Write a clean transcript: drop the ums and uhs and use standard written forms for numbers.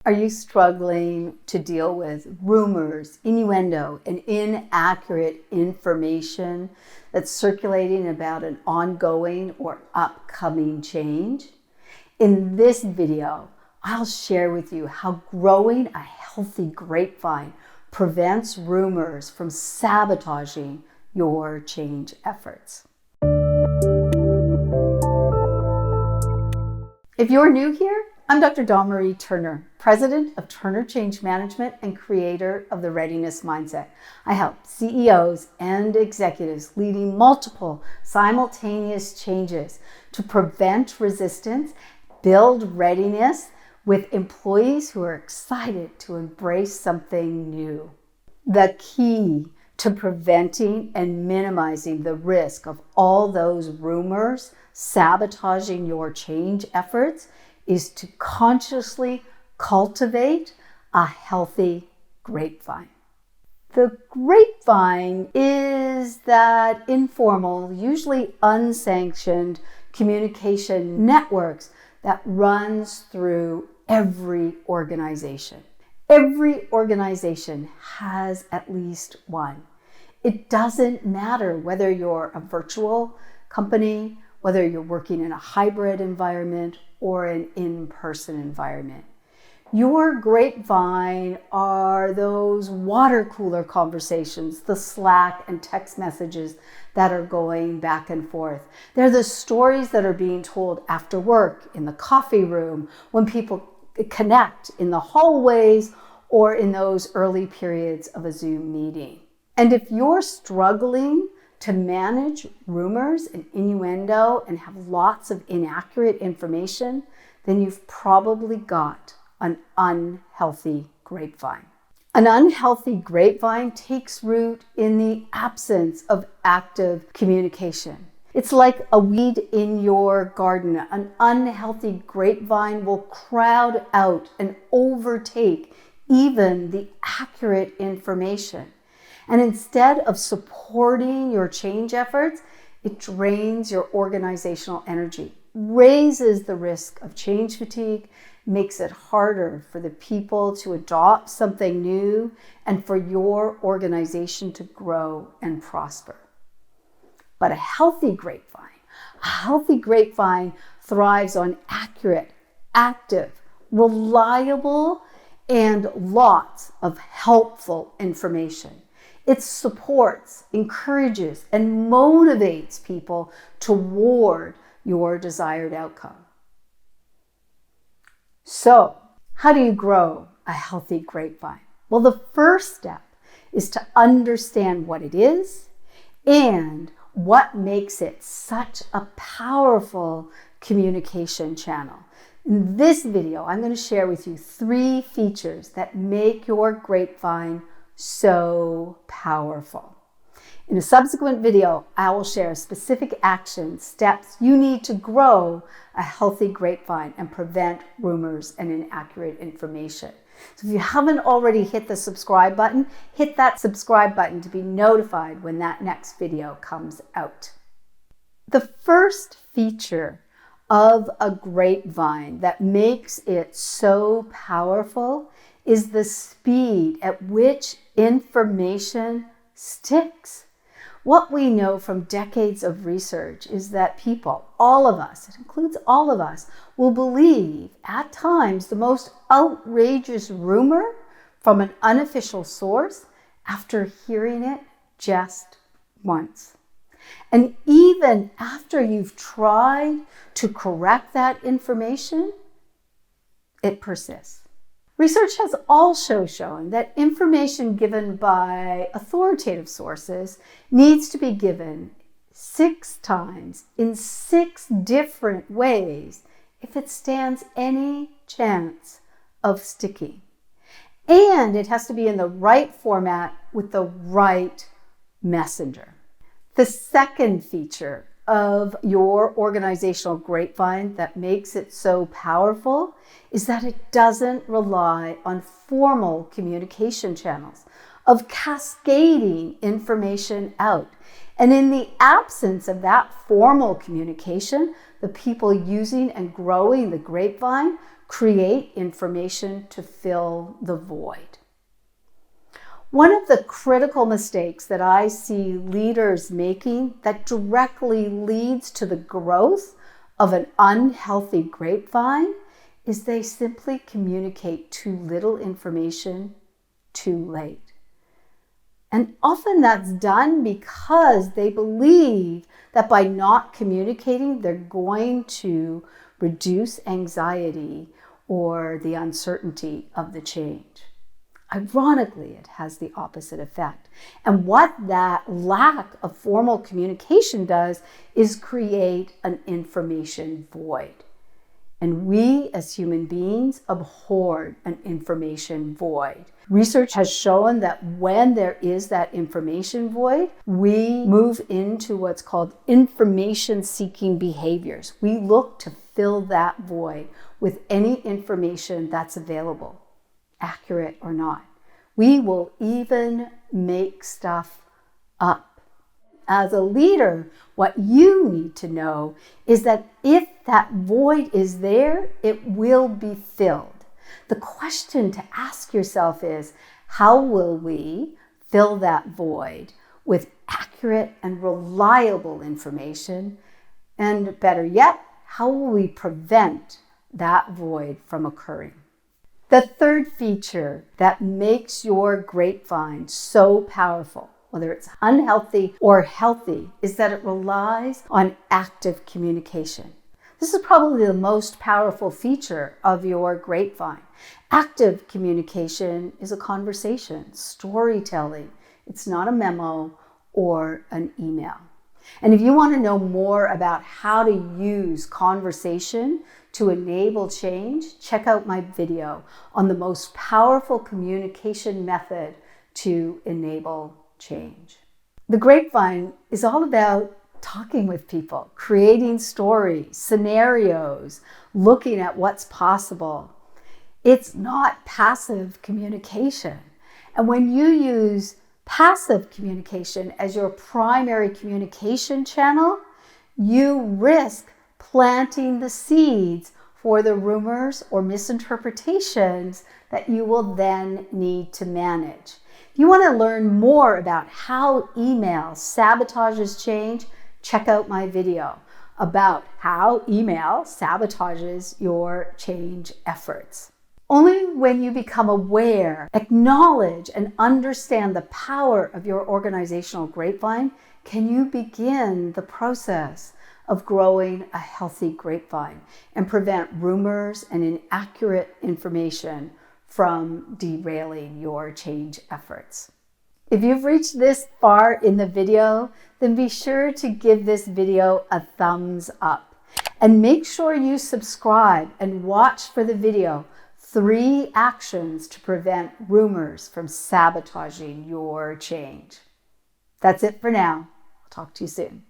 Are you struggling to deal with rumors, innuendo, and inaccurate information that's circulating about an ongoing or upcoming change? In this video, I'll share with you how growing a healthy grapevine prevents rumors from sabotaging your change efforts. If you're new here, I'm Dr. Dawn Marie Turner, President of Turner Change Management and creator of the Readiness Mindset. I help CEOs and executives leading multiple simultaneous changes to prevent resistance, build readiness with employees who are excited to embrace something new. The key to preventing and minimizing the risk of all those rumors sabotaging your change efforts is to consciously cultivate a healthy grapevine. The grapevine is that informal, usually unsanctioned communication networks that runs through every organization. Every organization has at least one. It doesn't matter whether you're a virtual company, whether you're working in a hybrid environment or an in-person environment. Your grapevine are those water cooler conversations, the Slack and text messages that are going back and forth. They're the stories that are being told after work, in the coffee room, when people connect in the hallways or in those early periods of a Zoom meeting. And if you're struggling to manage rumors and innuendo and have lots of inaccurate information, then you've probably got an unhealthy grapevine. An unhealthy grapevine takes root in the absence of active communication. It's like a weed in your garden. An unhealthy grapevine will crowd out and overtake even the accurate information. And instead of supporting your change efforts, it drains your organizational energy, raises the risk of change fatigue, makes it harder for the people to adopt something new and for your organization to grow and prosper. But a healthy grapevine thrives on accurate, active, reliable, and lots of helpful information. It supports, encourages, and motivates people toward your desired outcome. So, how do you grow a healthy grapevine? Well, the first step is to understand what it is and what makes it such a powerful communication channel. In this video, I'm going to share with you 3 features that make your grapevine so powerful. In a subsequent video, I will share specific action steps you need to grow a healthy grapevine and prevent rumors and inaccurate information. So if you haven't already hit the subscribe button, hit that subscribe button to be notified when that next video comes out. The first feature of a grapevine that makes it so powerful is the speed at which information sticks. What we know from decades of research is that people, all of us, it includes all of us, will believe at times the most outrageous rumor from an unofficial source after hearing it just once. And even after you've tried to correct that information, it persists. Research has also shown that information given by authoritative sources needs to be given 6 times in 6 different ways if it stands any chance of sticking. And it has to be in the right format with the right messenger. The second feature of your organizational grapevine that makes it so powerful is that it doesn't rely on formal communication channels of cascading information out. And in the absence of that formal communication, the people using and growing the grapevine create information to fill the void. One of the critical mistakes that I see leaders making that directly leads to the growth of an unhealthy grapevine is they simply communicate too little information too late. And often that's done because they believe that by not communicating, they're going to reduce anxiety or the uncertainty of the change. Ironically, it has the opposite effect. And what that lack of formal communication does is create an information void. And we as human beings abhor an information void. Research has shown that when there is that information void, we move into what's called information-seeking behaviors. We look to fill that void with any information that's available, accurate or not. We will even make stuff up. As a leader, what you need to know is that if that void is there, it will be filled. The question to ask yourself is, how will we fill that void with accurate and reliable information? And better yet, how will we prevent that void from occurring? The third feature that makes your grapevine so powerful, whether it's unhealthy or healthy, is that it relies on active communication. This is probably the most powerful feature of your grapevine. Active communication is a conversation, storytelling. It's not a memo or an email. And if you want to know more about how to use conversation to enable change, check out my video on the most powerful communication method to enable change. The grapevine is all about talking with people, creating stories, scenarios, looking at what's possible. It's not passive communication. And when you use passive communication as your primary communication channel, you risk planting the seeds for the rumors or misinterpretations that you will then need to manage. If you want to learn more about how email sabotages change, check out my video about how email sabotages your change efforts. Only when you become aware, acknowledge, and understand the power of your organizational grapevine can you begin the process of growing a healthy grapevine and prevent rumors and inaccurate information from derailing your change efforts. If you've reached this far in the video, then be sure to give this video a thumbs up. And make sure you subscribe and watch for the video, 3 actions to prevent rumors from sabotaging your change. That's it for now. I'll talk to you soon.